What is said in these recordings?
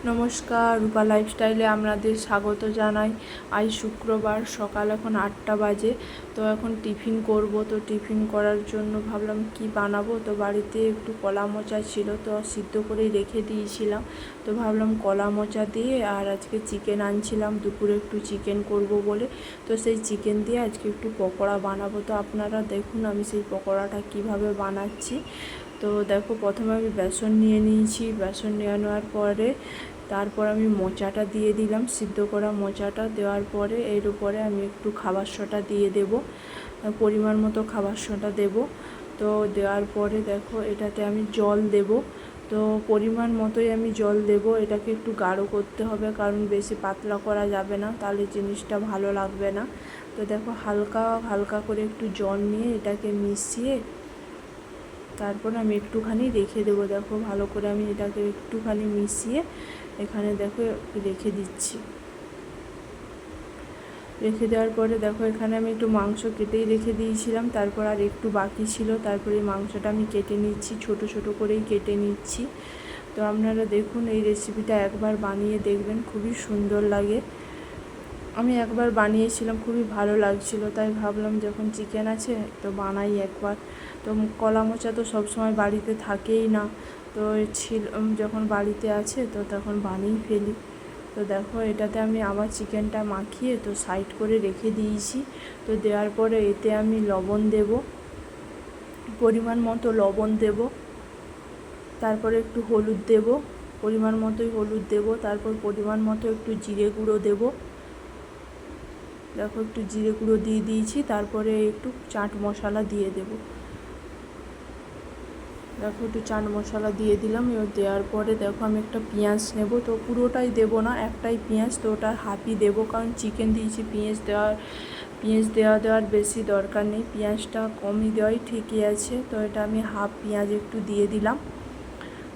নমস্কার, রূপা লাইফস্টাইলে আপনাদের স্বাগত জানাই। আজ শুক্রবার, সকাল এখন 8টা বাজে। তো এখন টিফিন করব। তো টিফিন করার জন্য ভাবলাম কি বানাবো। তো বাড়িতে একটু কলা মোচা ছিল, তো সিদ্ধ করে রেখে দিয়েছিলাম। তো ভাবলাম কলা মোচা দিয়ে, আর আজকে চিকেন আনছিলাম দুপুরে একটু চিকেন করব বলে। তো সেই চিকেন দিয়ে আজকে একটু পকোড়া বানাবো। তো আপনারা দেখুন আমি সেই পকোড়াটা কিভাবে বানাচ্ছি। তো দেখো, প্রথমে আমি বেসন নিয়ে নিয়েছি। বেসন নিয়ে নেওয়ার পরে তারপর আমি মোচাটা দিয়ে দিলাম। সিদ্ধ করা মোচাটা দেওয়ার পরে এর উপরে আমি একটু খাবার সোডা দিয়ে দেব, পরিমাণ মতো খাবার সোডা দেব। তো দেওয়ার পরে দেখো এটাতে আমি জল দেব। তো পরিমাণ মতোই আমি জল দেব। এটাকে একটু গাঢ় করতে হবে, কারণ বেশি পাতলা করা যাবে না, তাহলে জিনিসটা ভালো লাগবে না। তো দেখো হালকা হালকা করে একটু জল নিয়ে এটাকে মিশিয়ে তারপর আমি একটুখানি রেখে দেবো। দেখো ভালো করে আমি এটাকে একটুখানি মিশিয়ে এখানে দেখো রেখে দিচ্ছি। রেখে দেওয়ার পরে দেখো এখানে আমি একটু মাংস কেটেই রেখে দিয়েছিলাম, তারপর আর একটু বাকি ছিল। তারপরে এই মাংসটা আমি কেটে নিচ্ছি, ছোট ছোট করেই কেটে নিচ্ছি। তো আপনারা দেখুন, এই রেসিপিটা একবার বানিয়ে দেখবেন, খুবই সুন্দর লাগে। আমি একবার বানিয়েছিলাম, খুবই ভালো লাগছিল, তাই ভাবলাম যখন চিকেন আছে তো বানাই একবার। তো কলা মোচা তো সবসময় বাড়িতে থাকেই না, তো যখন বাড়িতে আছে তো তখন বানিয়ে ফেলি। তো দেখো এটাতে আমি আবার চিকেনটা মাখিয়ে তো সাইড করে রেখে দিয়েছি। তো দেওয়ার পরে এতে আমি লবণ দেব, পরিমাণ মতো লবণ দেব। তারপরে একটু হলুদ দেব, পরিমাণ মতোই হলুদ দেব। তারপর পরিমাণ মতো একটু জিরে গুঁড়ো দেব। দেখো একটু জিরে গুঁড়ো দিয়ে দিয়েছি। তারপরে একটু চাট মশলা দিয়ে দেব। দেখো একটু চাট মশলা দিয়ে দিলাম। এবার দেওয়ার পরে দেখো আমি একটা পেঁয়াজ নেব। তো পুরোটাই দেব না, একটাই পেঁয়াজ, তো ওটার হাফই দেবো, কারণ চিকেন দিয়েছি। পেঁয়াজ দেওয়ার বেশি দরকার নেই, পেঁয়াজটা কমই দেওয়াই ঠিকই আছে। তো এটা আমি হাফ পেঁয়াজ একটু দিয়ে দিলাম।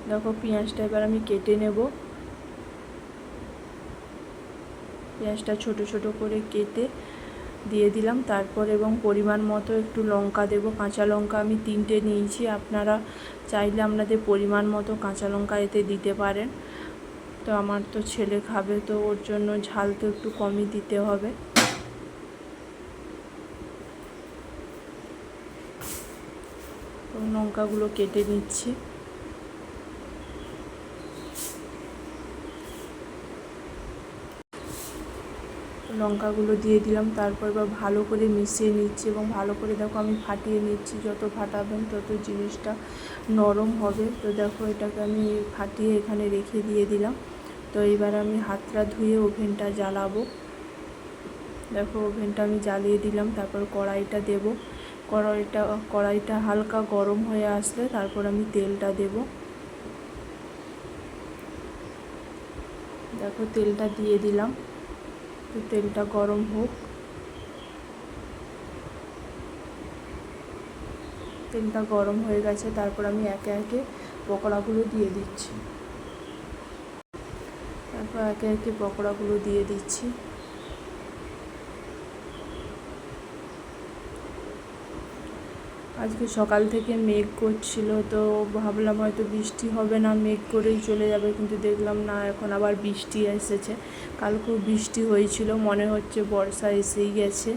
দেখো পেঁয়াজটা এবার আমি কেটে নেব। পেঁয়াজটা ছোট ছোট করে কেটে দিয়ে দিলাম। তারপর এবং পরিমাণ মতো একটু লঙ্কা দেব। কাঁচা লঙ্কা আমি 3টে নিয়েছি, আপনারা চাইলে আপনাদের পরিমাণ মতো কাঁচা লঙ্কা এতে দিতে পারেন। তো আমার তো ছেলে খাবে, তো ওর জন্য ঝাল তো একটু কমই দিতে হবে। তো লঙ্কাগুলো কেটে নিচ্ছি। লঙ্কাগুলো দিয়ে দিলাম। তারপর এবার ভালো করে মিশিয়ে নিচ্ছি এবং ভালো করে দেখো আমি ফাটিয়ে নিচ্ছি। যত ফাটাবেন তত জিনিসটা নরম হবে। তো দেখো এটাকে আমি ফাটিয়ে এখানে রেখে দিয়ে দিলাম। তো এবার আমি হাতটা ধুয়ে ওভেনটা জ্বালাবো। দেখো ওভেনটা আমি জ্বালিয়ে দিলাম। তারপর কড়াইটা দেব। কড়াইটা হালকা গরম হয়ে আসলে তারপর আমি তেলটা দেব। দেখো তেলটা দিয়ে দিলাম। তো তেলটা গরম হোক। তেলটা গরম হয়ে গেছে, তারপর আমি একে একে পকোড়াগুলো দিয়ে দিচ্ছি। তারপর একে একে পকোড়াগুলো দিয়ে দিচ্ছি। আজকে সকাল থেকে মেঘ করছিল, তো ভাবলাম হয়তো বৃষ্টি হবে না, মেঘ করেই চলে যাবে, কিন্তু দেখলাম না, এখন আবার বৃষ্টি এসেছে। কালকেও বৃষ্টি হয়েছিল, মনে হচ্ছে বর্ষা এসেই গেছে।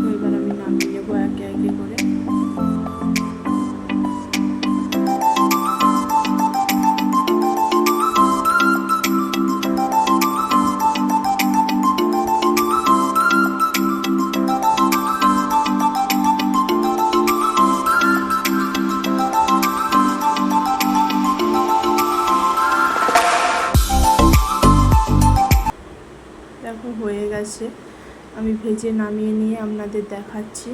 দেখো এবার আমি নামিয়ে নেবো একে একে করে। দেখো হয়ে গেছে, আমি ভেজে নামিয়ে নিয়ে আপনাদের দেখাচ্ছি।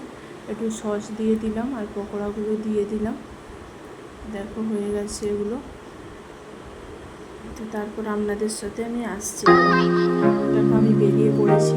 একটু সস দিয়ে দিলাম আর পকোড়াগুলো দিয়ে দিলাম। দেখো হয়ে গেছে এগুলো। তো তারপর আপনাদের সাথে আমি আসছি। দেখো আমি বেরিয়ে পড়েছি।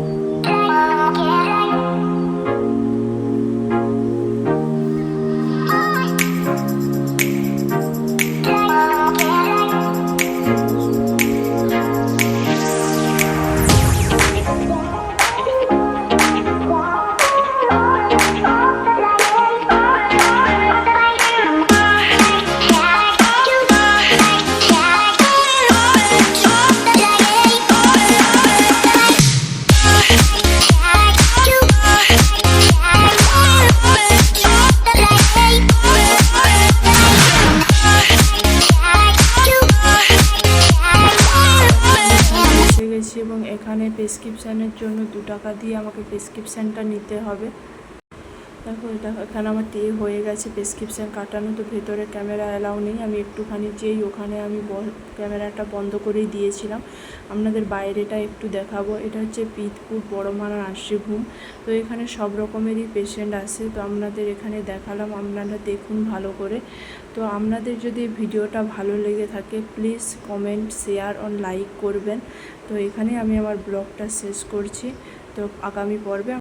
এবং এখানে প্রেসক্রিপশানের জন্য 2 টাকা দিয়ে আমাকে প্রেসক্রিপশানটা নিতে হবে। দেখো এখানে আমার হয়ে গেছে প্রেসক্রিপশান কাটানো। তো ভেতরে ক্যামেরা অ্যালাউ নেই, আমি একটুখানি যেই ওখানে আমি ক্যামেরাটা বন্ধ করেই দিয়েছিলাম। আপনাদের বাইরেটা একটু দেখাবো। এটা হচ্ছে পিতপুর বড়মারা নার্সিং হোম। তো এখানে সব রকমেরই পেশেন্ট আসে। তো আপনাদের এখানে দেখালাম, আপনারা দেখুন ভালো করে। তো আপনাদের যদি ভিডিওটা ভালো লেগে থাকে প্লিজ কমেন্ট, শেয়ার আর লাইক করবেন। তো এখানে আমি আমার ব্লগটা শেষ করছি। তো আগামী পর্বে